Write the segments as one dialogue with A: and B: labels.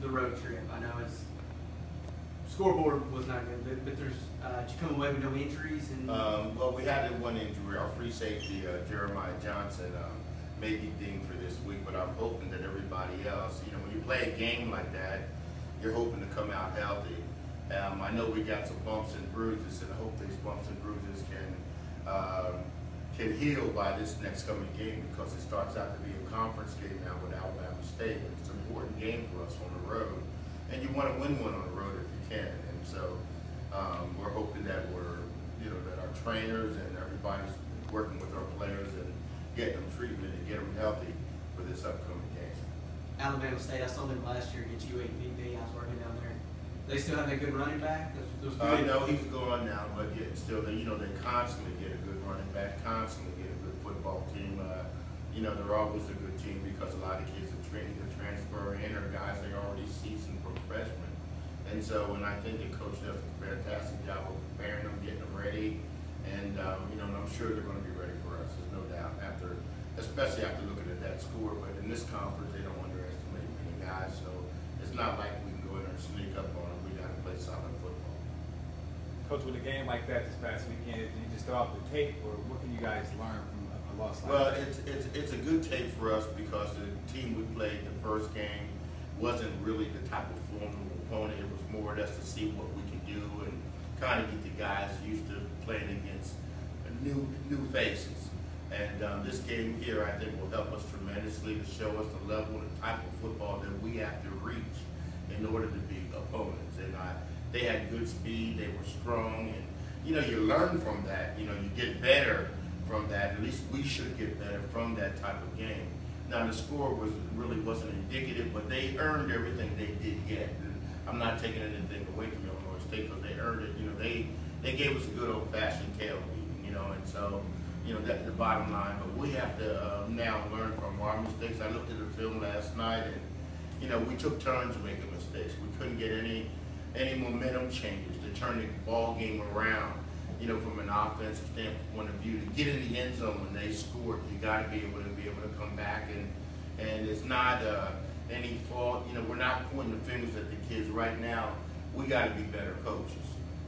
A: the road trip? I know it's scoreboard was not good, but there's did you come away with no injuries? And
B: well, we had one injury. Our free safety, Jeremiah Johnson, may be dinged for this week, but I'm hoping that everybody else, when you play a game like that, you're hoping to come out healthy. I know we got some bumps and bruises, and I hope these bumps and bruises can heal by this next coming game, because it starts out to be a conference game now with Alabama State. It's an important game for us on the road, and you want to win one on the road if you can. And so we're hoping that that our trainers and everybody's working with our players and getting them treatment and get them healthy for this upcoming game.
A: Alabama State, I saw them last year against UAPB. I was working down there. They still have a good running back.
B: No, he's gone now, but yet still, they constantly get a good running back, constantly get a good football team. They're always a good team because a lot of kids are either transfer in or guys they already seasoned from freshmen. And so, I think the coach does a fantastic job of preparing them, getting them ready, and and I'm sure they're going to be ready for us. There's no doubt. Especially after looking at that score, but in this conference they don't underestimate many guys, so it's not like we can go in there and sneak up on them. We got to play solid football.
C: Coach, with a game like that this past weekend, did you just throw out the tape, or what can you guys learn from a loss like
B: that? Well, it's a good tape for us because the team we played the first game wasn't really the type of formidable opponent. It was more or less to see what we could do and kind of get the guys used to playing against new faces. And this game here, I think, will help us tremendously to show us the level and the type of football that we have to reach in order to be opponents. And they had good speed, they were strong, and you learn from that. You get better from that. At least we should get better from that type of game. Now the score really wasn't indicative, but they earned everything they did get. And I'm not taking anything away from Illinois State because they earned it. They gave us a good old-fashioned tail beating, and so. That's the bottom line. But we have to now learn from our mistakes. I looked at the film last night, and we took turns making mistakes. We couldn't get any momentum changes to turn the ball game around. From an offensive standpoint of view, to get in the end zone when they scored, you got to be able to come back, and it's not any fault. We're not pointing the fingers at the kids right now. We got to be better coaches.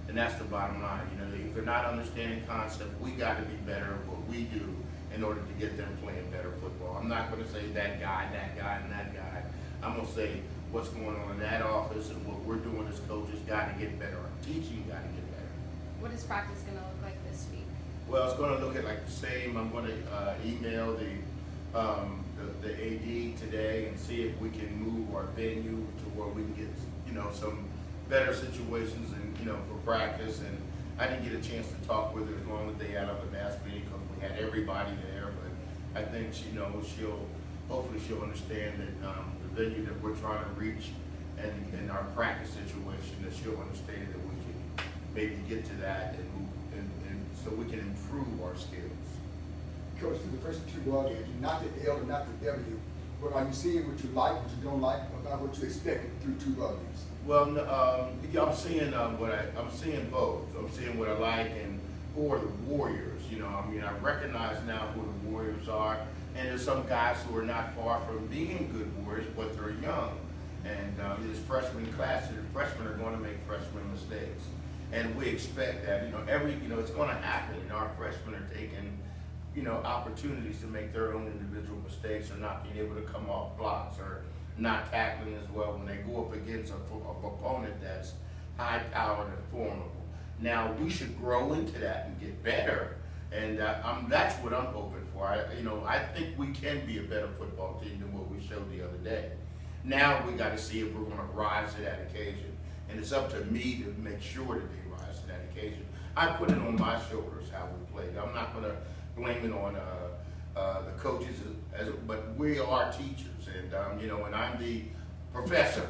B: And that's the bottom line. If they're not understanding concept, we got to be better at what we do in order to get them playing better football. I'm not going to say that guy, and that guy. I'm going to say what's going on in that office and what we're doing as coaches got to get better. Our teaching got to get better.
D: What is practice going to look like this week?
B: Well, it's going to look like the same. I'm going to email the AD today and see if we can move our venue to where we can get some better situations and for practice. And I didn't get a chance to talk with her as long as they had on the mass meeting because we had everybody there. But I think hopefully she'll understand that the venue that we're trying to reach and in our practice situation, that she'll understand that we can maybe get to that and so we can improve our skills.
E: Coach, for the first two ball games, not the L and not the W, but are you seeing what you like, what you don't like, about what you expected through two ball games?
B: Well, I'm seeing I'm seeing both. I'm seeing what I like and who are the warriors. I recognize now who the warriors are, and there's some guys who are not far from being good warriors, but they're young. And this freshman class, the freshmen are going to make freshman mistakes, and we expect that. It's going to happen. Our freshmen are taking opportunities to make their own individual mistakes, or not being able to come off blocks, or not tackling as well when they go up against an opponent that's high-powered and formidable. Now, we should grow into that and get better, and that's what I'm hoping for. I think we can be a better football team than what we showed the other day. Now, we got to see if we're going to rise to that occasion, and it's up to me to make sure that they rise to that occasion. I put it on my shoulders how we played. I'm not going to blame it on the coaches, but we are teachers. And I'm the professor,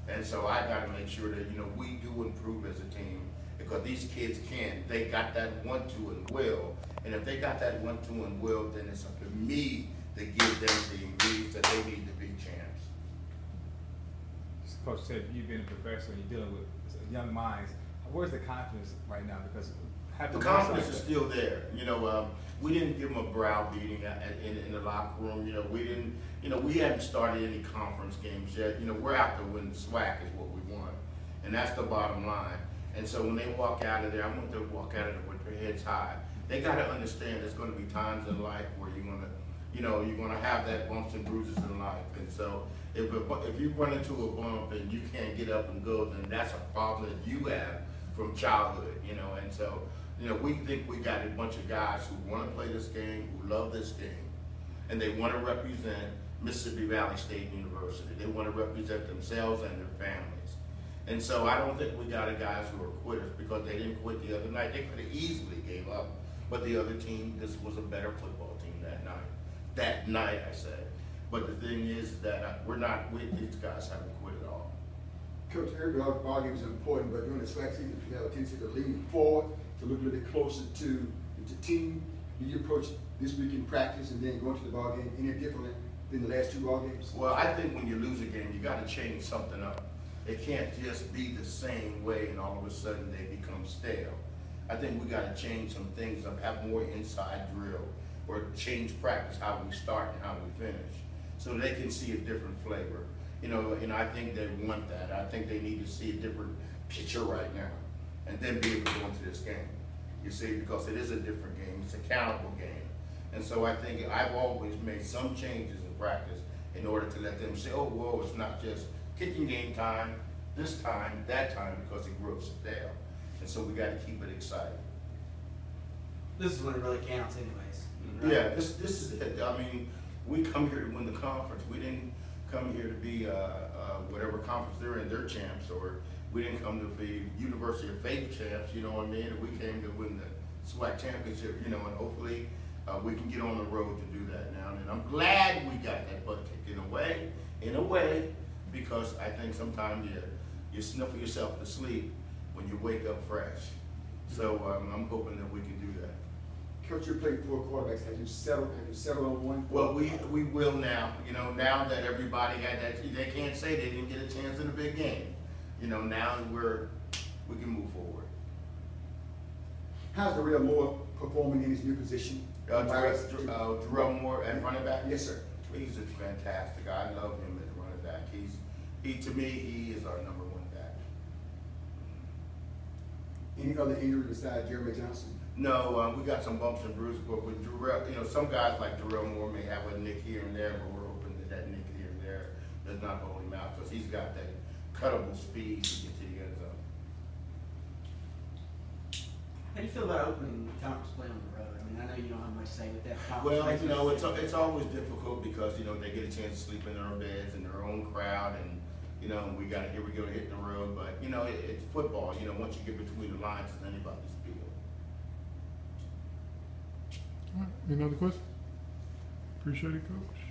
B: and so I got to make sure that we do improve as a team, because these kids they got that 1-2 and will, and if they got that 1-2 and will, then it's up to me to give them the ingredients that they need to be champs.
C: Coach said you've been a professor and you're dealing with young minds. Where's the confidence right now? Because have
B: The
C: to
B: confidence
C: like
B: is
C: that?
B: still there. You know, we didn't give them a brow beating in the locker room. You know, we didn't. You know, we haven't started any conference games yet. You know, we're out to win the SWAC is what we want, and that's the bottom line. And so when they walk out of there, I want them to walk out of there with their heads high. They got to understand there's going to be times in life where you're going to, you know, you're going to have that bumps and bruises in life. And so if you run into a bump and you can't get up and go, then that's a problem that you have from childhood, you know. And so, you know, we think we got a bunch of guys who want to play this game, who love this game, and they want to represent Mississippi Valley State University. They want to represent themselves and their families. And so I don't think we got a guys who are quitters because they didn't quit the other night. They could have easily gave up, but the other team, this was a better football team that night. That night, I said. But the thing is that these guys haven't quit at all.
E: Coach, every ball game is important, but during the SWAC season, you have a tendency to lean forward, to look a little bit closer to the team. Do you approach this week in practice and then going to the ball game any differently than the last two ball games?
B: Well, I think when you lose a game, you got to change something up. It can't just be the same way and all of a sudden they become stale. I think we got to change some things up, have more inside drill, or change practice how we start and how we finish, so they can see a different flavor. You know, and I think they want that. I think they need to see a different picture right now, and then be able to go into this game. You see, because it is a different game. It's a countable game, and so I think I've always made some changes in practice in order to let them say, oh, whoa, it's not just kicking game time, this time, that time, because it grows stale. And so we got to keep it exciting.
A: This is when it really counts anyways. Right?
B: Yeah, this is it. I mean, we come here to win the conference. We didn't come here to be whatever conference they're in, they're champs, or we didn't come to be University of Faith champs, you know what I mean? We came to win the SWAC championship, you know, and hopefully we can get on the road to do that now. And I'm glad we got that butt kicked in a way, because I think sometimes you snuffle yourself to sleep when you wake up fresh. So I'm hoping that we can do that.
E: Coach, you played 4 quarterbacks. Have you settled on one?
B: Well, we will now. You know, now that everybody had that, they can't say they didn't get a chance in a big game. You know, now we can move forward.
E: How's Darrell Moore performing in his new position?
B: Darrell Moore at running back?
E: Yes, sir.
B: He's a fantastic. I love him as a running back. To me, he is our #1 back.
E: Any other injury besides Jeremy Johnson?
B: No, we got some bumps and bruises, but with Darrell, you know, some guys like Darrell Moore may have a nick here and there, but we're hoping that nick here and there does not hold him out, because he's got that cuttable speed to get to the end zone.
A: How do you feel about opening conference play on the road? I mean, I know you don't have much say with that.
B: Well, you know, it's always difficult because, you know, they get a chance to sleep in their own beds in their own crowd, and, you know, here we go hitting the road. But, you know, it's football. You know, once you get between the lines, it's anybody's field.
F: All right, any other questions? Appreciate it, Coach.